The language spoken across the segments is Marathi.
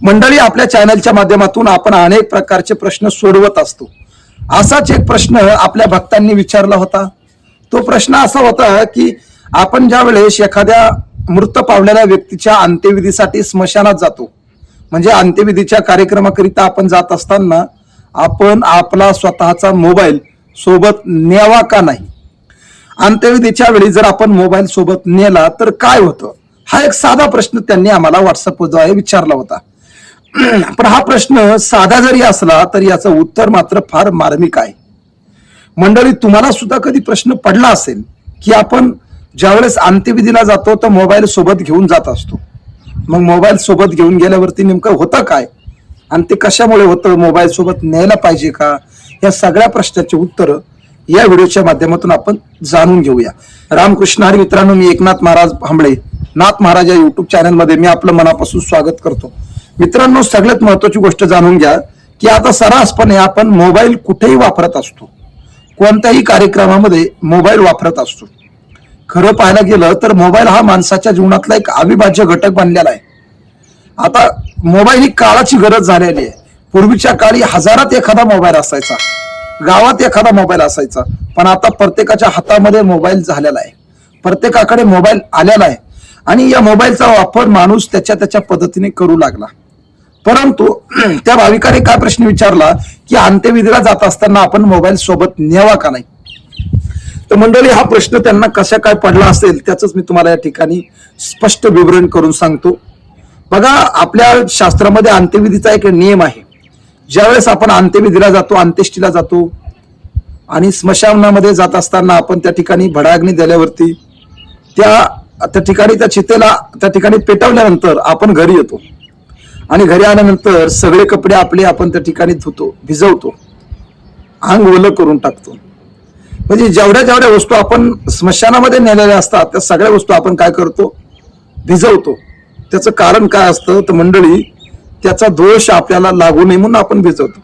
मंडळी, आपल्या चॅनलच्या माध्यमातून आपण अनेक प्रकारचे प्रश्न सोडवत असतो. असाच एक प्रश्न आपल्या भक्तांनी विचारला होता. तो प्रश्न असा होता की आपण ज्या वेळेस एखाद्या मृत पावलेल्या व्यक्तीच्या अंत्यविधीसाठी स्मशानात जातो, म्हणजे अंत्यविधीच्या कार्यक्रमाकरिता आपण जात असताना आपण आपला स्वतःचा मोबाईल सोबत न्यावा का नाही? अंत्यविधीच्या वेळी जर आपण मोबाईल सोबत नेला तर काय होतं? हा एक साधा प्रश्न त्यांनी आम्हाला व्हॉट्सअपद्वारे विचारला होता. पण हा प्रश्न साधा जरी असला तरी याचं उत्तर मात्र फार मार्मिक आहे. मंडळी, तुम्हाला सुद्धा कधी प्रश्न पडला असेल की आपण ज्यावेळेस अंत्यविधीला जातो तर मोबाईल सोबत घेऊन जात असतो. मग मोबाईल सोबत घेऊन गेल्यावरती नेमकं होतं काय आणि ते कशामुळे होतं? मोबाईल सोबत न्यायला पाहिजे का? या सगळ्या प्रश्नाचे उत्तर या व्हिडिओच्या माध्यमातून आपण जाणून घेऊया. रामकृष्ण हरी मित्रांनो, मी एकनाथ महाराज भांबळे, नाथ महाराज या युट्यूब चॅनलमध्ये मी आपलं मनापासून स्वागत करतो. मित्रांनो, सगळ्यात महत्वाची गोष्ट जाणून घ्या की आता सर्रासपणे आपण मोबाईल कुठेही वापरत असतो, कोणत्याही कार्यक्रमामध्ये मोबाईल वापरत असतो. खरं पाहायला गेलं तर मोबाईल हा माणसाच्या जीवनातला एक अविभाज्य घटक बनलेला आहे. आता मोबाईल ही काळाची गरज झालेली आहे. पूर्वीच्या काळी हजारात एखादा मोबाईल असायचा, गावात एखादा मोबाईल असायचा, पण आता प्रत्येकाच्या हातामध्ये मोबाईल झालेला आहे, प्रत्येकाकडे मोबाईल आलेला आहे आणि या मोबाईलचा वापर माणूस त्याच्या पद्धतीने करू लागला. परंतु त्या भाविकाने काय प्रश्न विचारला की अंत्यविधीला जात असताना आपण मोबाईल सोबत न्यावा का नाही? तर मंडळी, हा प्रश्न त्यांना कशा काय पडला असेल त्याच मी तुम्हाला या ठिकाणी स्पष्ट विवरण करून सांगतो. बघा, आपल्या शास्त्रामध्ये अंत्यविधीचा एक नियम आहे. ज्यावेळेस आपण अंत्यविधीला जातो, अंत्येष्टीला जातो आणि स्मशानामध्ये जात असताना आपण त्या ठिकाणी भडाग्नी दिल्यावरती त्या ठिकाणी त्या चितेला त्या ठिकाणी पेटवल्यानंतर आपण घरी येतो आणि घरी आल्यानंतर सगळे कपडे आपले आपण त्या ठिकाणी धुतो, भिजवतो, अंग ओलं करून टाकतो. म्हणजे जेवढ्या वस्तू आपण स्मशानामध्ये नेलेल्या असतात त्या सगळ्या वस्तू आपण काय करतो? भिजवतो. त्याचं कारण काय असतं तर मंडळी, त्याचा दोष आपल्याला लागू नये म्हणून आपण भिजवतो.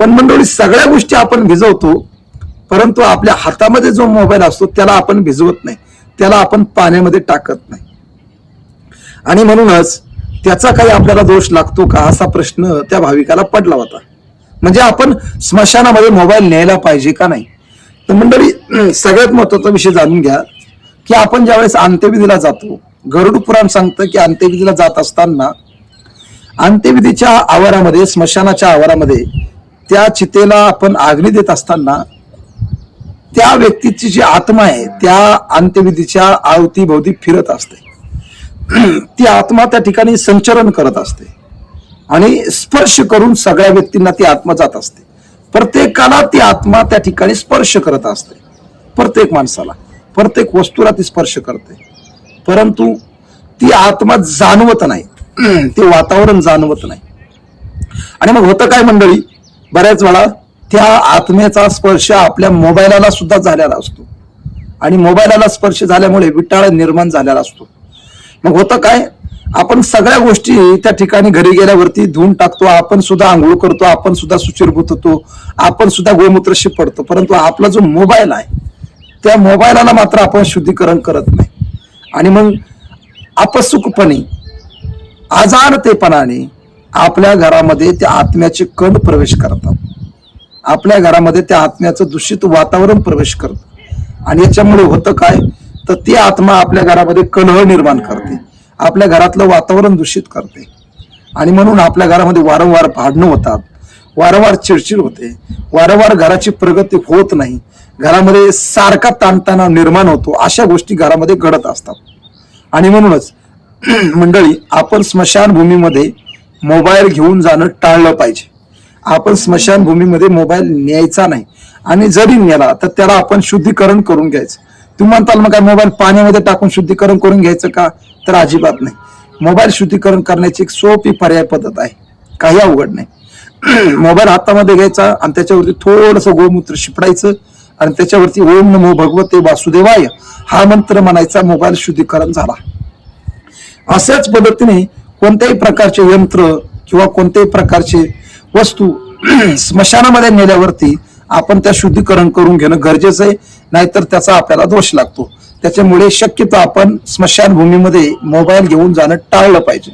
पण मंडळी, सगळ्या गोष्टी आपण भिजवतो, परंतु आपल्या हातामध्ये जो मोबाईल असतो त्याला आपण भिजवत नाही, त्याला आपण पाण्यामध्ये टाकत नाही. आणि म्हणूनच त्याचा काही आपल्याला दोष लागतो का असा प्रश्न त्या भाविकाला पडला होता. म्हणजे आपण स्मशानामध्ये मोबाईल न्यायला पाहिजे का नाही? तर मंडळी, सगळ्यात महत्वाचा विषय जाणून घ्या की आपण ज्यावेळेस अंत्यविधीला जातो, गरुड पुराण सांगतं की अंत्यविधीला जात असताना अंत्यविधीच्या आवारामध्ये, स्मशानाच्या आवारामध्ये त्या चितेला आपण अग्नी देत असताना त्या व्यक्तीची जी आत्मा आहे त्या अंत्यविधीच्या अवतीभोवती फिरत असते. ती आत्मा त्या ठिकाणी संचरण करत असते आणि स्पर्श करून सगळ्या व्यक्तींना ती आत्मा जात असते. प्रत्येकाला ती आत्मा त्या ठिकाणी स्पर्श करत असते, प्रत्येक माणसाला, प्रत्येक वस्तूला ती स्पर्श करते. परंतु ती आत्मा जाणवत नाही, ते वातावरण जाणवत नाही. आणि मग होतं काय मंडळी, बऱ्याच वेळा त्या आत्मेचा स्पर्श आपल्या मोबाईलला सुद्धा झालेला असतो आणि मोबाईलला स्पर्श झाल्यामुळे विटाळ निर्माण झालेला असतो. मग होतं काय, आपण सगळ्या गोष्टी त्या ठिकाणी घरी गेल्यावरती धुवून टाकतो, आपण सुद्धा आंघोळ करतो, आपण सुद्धा सुचिरभूत होतो, आपण सुद्धा गोमूत्र शिपडतो, परंतु आपला जो मोबाईल आहे त्या मोबाईलला मात्र आपण शुद्धीकरण करत नाही. आणि मग अपसुकपणे, आजारतेपणाने आपल्या घरामध्ये त्या आत्म्याचे कण प्रवेश करतात, आपल्या घरामध्ये त्या आत्म्याचं दूषित वातावरण प्रवेश करतं. आणि याच्यामुळे होतं काय तर ती आत्मा आपल्या घरामध्ये कलह निर्माण करते, आपल्या घरातलं वातावरण दूषित करते. आणि म्हणून आपल्या घरामध्ये वारंवार भांडणं होतात, वारंवार चिडचिड होते, वारंवार घराची प्रगती होत नाही, घरामध्ये सारखा ताणतणाव निर्माण होतो. अशा गोष्टी घरामध्ये घडत असतात. आणि म्हणूनच मंडळी, आपण स्मशानभूमीमध्ये मोबाईल घेऊन जाणं टाळलं पाहिजे. आपण स्मशानभूमीमध्ये मोबाईल न्यायचा नाही आणि जरी नेला तर त्याला आपण शुद्धीकरण करून घ्यायचं. तुम्ही म्हणताल मग काय मोबाईल पाण्यामध्ये टाकून शुद्धीकरण करून घ्यायचं का? तर अजिबात नाही. मोबाईल शुद्धीकरण करण्याची एक सोपी पर्याय पद्धत आहे, काही अवघड नाही. मोबाईल हातामध्ये घ्यायचा आणि त्याच्यावरती थोडंसं गोमूत्र शिपडायचं आणि त्याच्यावरती ओम नमो भगवते वासुदेवाय हा मंत्र म्हणायचा, मोबाईल शुद्धीकरण झाला. अशाच पद्धतीने कोणत्याही प्रकारचे यंत्र किंवा कोणत्याही प्रकारचे वस्तू स्मशानामध्ये नेल्यावरती आपण त्या शुद्धीकरण करून घेणं गरजेचं आहे, नाहीतर त्याचा आपल्याला दोष लागतो. त्याच्यामुळे शक्यतो आपण स्मशानभूमीमध्ये मोबाईल घेऊन जाणं टाळलं पाहिजे.